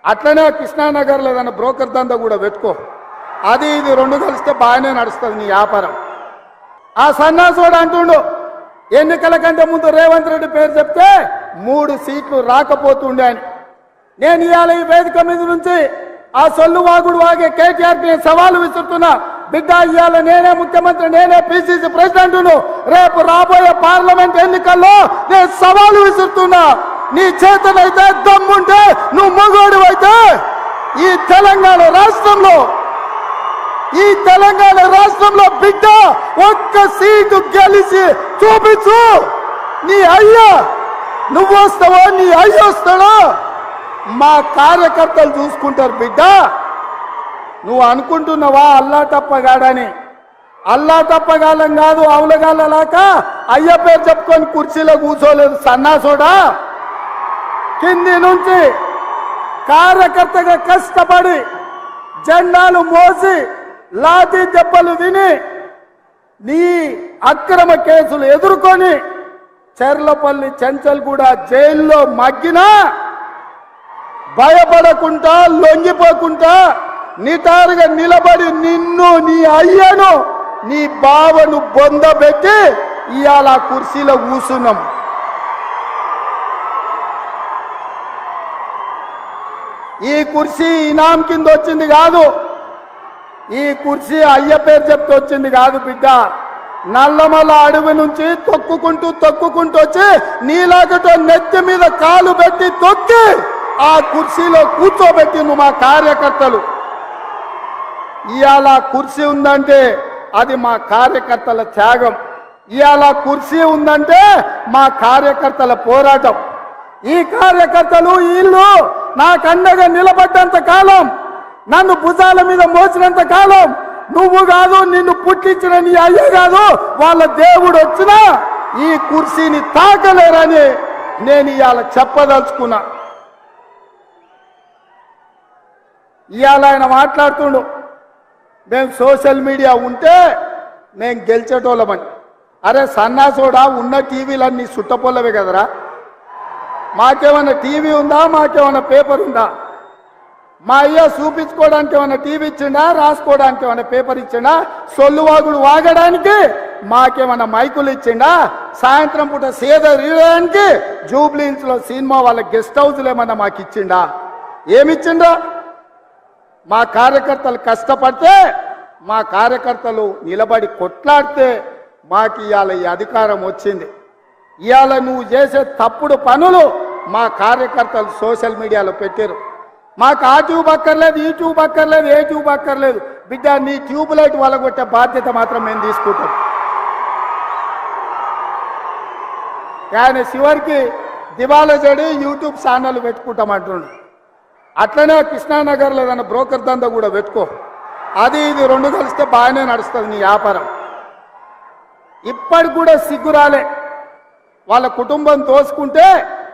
అట్లనే కృష్ణానగర్లో ఏదైనా బ్రోకర్ దందా కూడా పెట్టుకో. అది ఇది రెండు కలిస్తే బాగానే నడుస్తుంది నీ వ్యాపారం. ఆ సన్నాసుడు అంటుండు ఎన్నికల కంటే ముందు రేవంత్ రెడ్డి పేరు చెప్తే 3 సీట్లు రాకపోతుండే అని. నేను ఇవాళ ఈ వేదిక మీద నుంచి ఆ సొల్లు వాగుడు వాగే కేటీఆర్కి నేను సవాలు విసురుతున్నా. బిడ్డ, ఇవాళ నేనే ముఖ్యమంత్రి, నేనే పిసిసి ప్రెసిడెంట్ను. రేపు రాబోయే పార్లమెంట్ ఎన్నికల్లో నేను సవాలు విసురుతున్నా. నీ చేతనైతే దమ్ముంటే, నువ్వు మగోడు అయితే ఈ తెలంగాణ రాష్ట్రంలో బిడ్డ ఒక్క సీటు గెలిచి చూపించు. నీ అయ్యా నువ్వు వస్తావో నీ అయ్య వస్తాడో మా కార్యకర్తలు చూసుకుంటారు. బిడ్డ, నువ్వు అనుకుంటున్నావా అల్లా తప్పగాడని? అల్లా తప్పగాలం కాదు, అవులగాలలాక అయ్య పేరు చెప్పుకొని కుర్చీలో కూర్చోలేదు సన్నాసోడా. కింది నుంచి కార్యకర్తగా కష్టపడి జెండాలు మోసి లాఠీ దెబ్బలు విని నీ అక్రమ కేసులు ఎదుర్కొని చెర్లపల్లి చెంచల్గూడ జైల్లో మగ్గినా భయపడకుండా లొంగిపోకుండా నిటారుగా నిలబడి నిన్ను, నీ అయ్యను, నీ బావను బొందబెట్టి ఇవాళ కుర్చీలో కూర్చున్నాం. ఈ కుర్చీ ఇనాం కింద వచ్చింది కాదు, ఈ కుర్చీ అయ్య పేరు చెప్తే వచ్చింది కాదు బిడ్డ. నల్లమల్ల అడవి నుంచి తొక్కుకుంటూ వచ్చి నీలాగతో నెత్తి మీద కాలు పెట్టి తొక్కి ఆ కుర్చీలో కూర్చోబెట్టి నువ్వు మా కార్యకర్తలు. ఇవాళ కుర్చీ ఉందంటే అది మా కార్యకర్తల త్యాగం. ఇవాళ కుర్చీ ఉందంటే మా కార్యకర్తల పోరాటం. ఈ కార్యకర్తలు వీళ్ళు నాకు అండగా నిలబడ్డంత కాలం, నన్ను భుజాల మీద మోసినంత కాలం, నువ్వు కాదు, నిన్ను పుట్టించిన నీ అయ్య కాదు, వాళ్ళ దేవుడు వచ్చినా ఈ కుర్చీని తాకలేరని నేను ఇవాళ చెప్పదలుచుకున్నా. ఇవాళ ఆయన మాట్లాడుతుండు మేము సోషల్ మీడియా ఉంటే మేము గెలిచేటోళ్ళమని. అరే సన్నాసోడా, ఉన్న టీవీలన్నీ సుట్టపొల్లవే కదరా. మాకేమన్నా టీవీ ఉందా? మాకేమన్నా పేపర్ ఉందా? మా అయ్య చూపించుకోవడానికి ఏమన్నా టీవీ ఇచ్చిండా? రాసుకోవడానికి ఏమన్నా పేపర్ ఇచ్చిండా? సొల్లువాగుడు వాగడానికి మాకేమన్నా మైకులు ఇచ్చిండా? సాయంత్రం పూట సేద తీయడానికి జూబ్లీహిల్స్ లో సినిమా వాళ్ళ గెస్ట్ హౌస్లు ఏమన్నా మాకు ఇచ్చిండా? ఏమిచ్చిండా? మా కార్యకర్తలు కష్టపడితే, మా కార్యకర్తలు నిలబడి కొట్లాడితే మాకు ఇవాళ ఈ అధికారం వచ్చింది. ఇవాళ నువ్వు చేసే తప్పుడు పనులు మా కార్యకర్తలు సోషల్ మీడియాలో పెట్టారు. మాకు ఆ ట్యూబ్ అక్కర్లేదు, ఈ ట్యూబ్ అక్కర్లేదు, ఏ ట్యూబ్ అక్కర్లేదు. బిడ్డ, నీ ట్యూబ్ లైట్ వలగొట్టే బాధ్యత మాత్రం మేము తీసుకుంటాం. కానీ చివరికి దివాలా చెడి యూట్యూబ్ ఛానల్ పెట్టుకుంటామంటుండు. అట్లనే కృష్ణానగర్లో ఏదైనా బ్రోకర్ దందా కూడా పెట్టుకో. అది ఇది రెండు కలిస్తే బాగానే నడుస్తుంది నీ వ్యాపారం. ఇప్పటికి కూడా సిగ్గురాలే. వాళ్ళ కుటుంబం దోసుకుంటే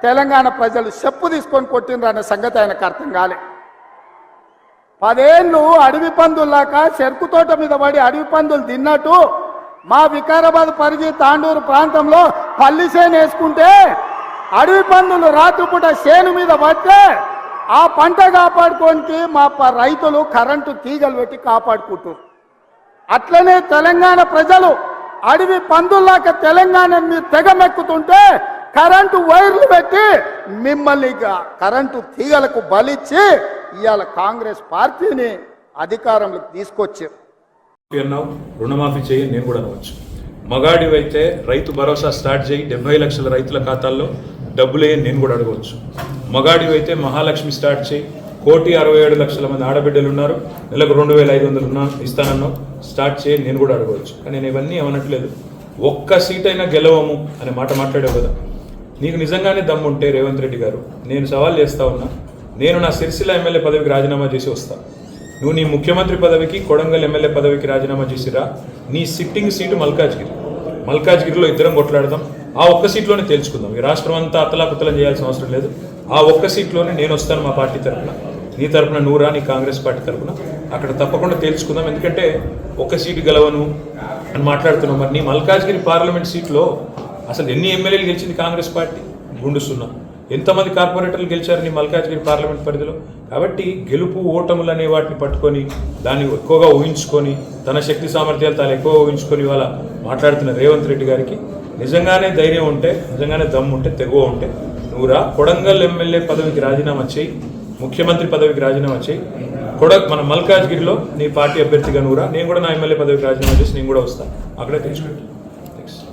తెలంగాణ ప్రజలు చెప్పు తీసుకొని కొట్టిండ్రు అనే సంగతి ఆయనకు అర్థం కాలే. 10 ఏళ్ళు అడవి పందుల్లాక చెరుకు తోట మీద పడి అడవి పందులు తిన్నట్టు మా వికారాబాద్ పరిధి తాండూరు ప్రాంతంలో పల్లి చేను వేసుకుంటే అడవి పందులు రాత్రిపూట చేను మీద పడితే ఆ పంట కాపాడుకోనికి మా రైతులు కరెంటు తీగలు పెట్టి కాపాడుకుంటారు. అట్లనే తెలంగాణ ప్రజలు అడవి పందుల్లాక తెలంగాణ మీరు తెగమెక్కుతుంటే కరెంటు వైర్లు పెట్టి మిమ్మల్ని కరెంటు తీగలకు బలిచ్చి ఇవాళ కాంగ్రెస్ పార్టీని అధికారంలోకి తీసుకొచ్చారు. రుణమాఫీ చేయి నేను కూడా అనవచ్చు. మగాడివైతే రైతు భరోసా స్టార్ట్ చేయి, 70 లక్షల రైతుల ఖాతాల్లో డబ్బులే నేను కూడా అడగవచ్చు. మగాడివైతే మహాలక్ష్మి స్టార్ట్ చేయి, 1,67,00,000 మంది ఆడబిడ్డలు ఉన్నారు, నెలకు 2,500 ఇస్తానన్నావు, స్టార్ట్ చేయి నేను కూడా అడగవచ్చు. కానీ నేను ఇవన్నీ అనట్లేదు. ఒక్క సీట్ అయినా గెలవము అనే మాట మాట్లాడావు కదా. నీకు నిజంగానే దమ్ముంటే రేవంత్ రెడ్డి గారు, నేను సవాల్ చేస్తా ఉన్నా, నేను నా సిరిసిల్ల ఎమ్మెల్యే పదవికి రాజీనామా చేసి వస్తా. నువ్వు నీ ముఖ్యమంత్రి పదవికి, కొడంగల్ ఎమ్మెల్యే పదవికి రాజీనామా చేసిరా. నీ సిట్టింగ్ సీటు మల్కాజ్గిరిలో ఇద్దరం కొట్లాడదాం. ఆ ఒక్క సీట్లోనే తేల్చుకుందాం. ఈ రాష్ట్రం అంతా అతలాకుతలం చేయాల్సిన అవసరం లేదు. ఆ ఒక్క సీట్లోనే నేను వస్తాను మా పార్టీ తరఫున, నీ తరఫున నువ్వు రా, నీ కాంగ్రెస్ పార్టీ తరఫున. అక్కడ తప్పకుండా తేల్చుకుందాం. ఎందుకంటే ఒక్క సీటు గెలవను అని మాట్లాడుతున్నావు. మరి నీ మల్కాజ్గిరి పార్లమెంట్ సీట్లో అసలు ఎన్ని ఎమ్మెల్యేలు గెలిచింది కాంగ్రెస్ పార్టీ? గుండు 0. ఎంతమంది కార్పొరేటర్లు గెలిచారు నీ మల్కాజ్గిరి పార్లమెంట్ పరిధిలో? కాబట్టి గెలుపు ఓటములు అనే వాటిని పట్టుకొని దాన్ని ఎక్కువగా ఊహించుకొని తన శక్తి సామర్థ్యాలు తాను ఎక్కువ ఊహించుకొని ఇవాళ మాట్లాడుతున్న రేవంత్ రెడ్డి గారికి నిజంగానే ధైర్యం ఉంటే, నిజంగానే దమ్ము ఉంటే, తెగువ ఉంటే నువ్వురా కొడంగల్ ఎమ్మెల్యే పదవికి రాజీనామా చేయి, ముఖ్యమంత్రి పదవికి రాజీనామా చేయి, మన మల్కాజ్గిరిలో నీ పార్టీ అభ్యర్థిగా నువ్వురా, నేను కూడా నా ఎమ్మెల్యే పదవికి రాజీనామా చేసి నేను కూడా వస్తాను, అక్కడే తెచ్చుకుంటాను.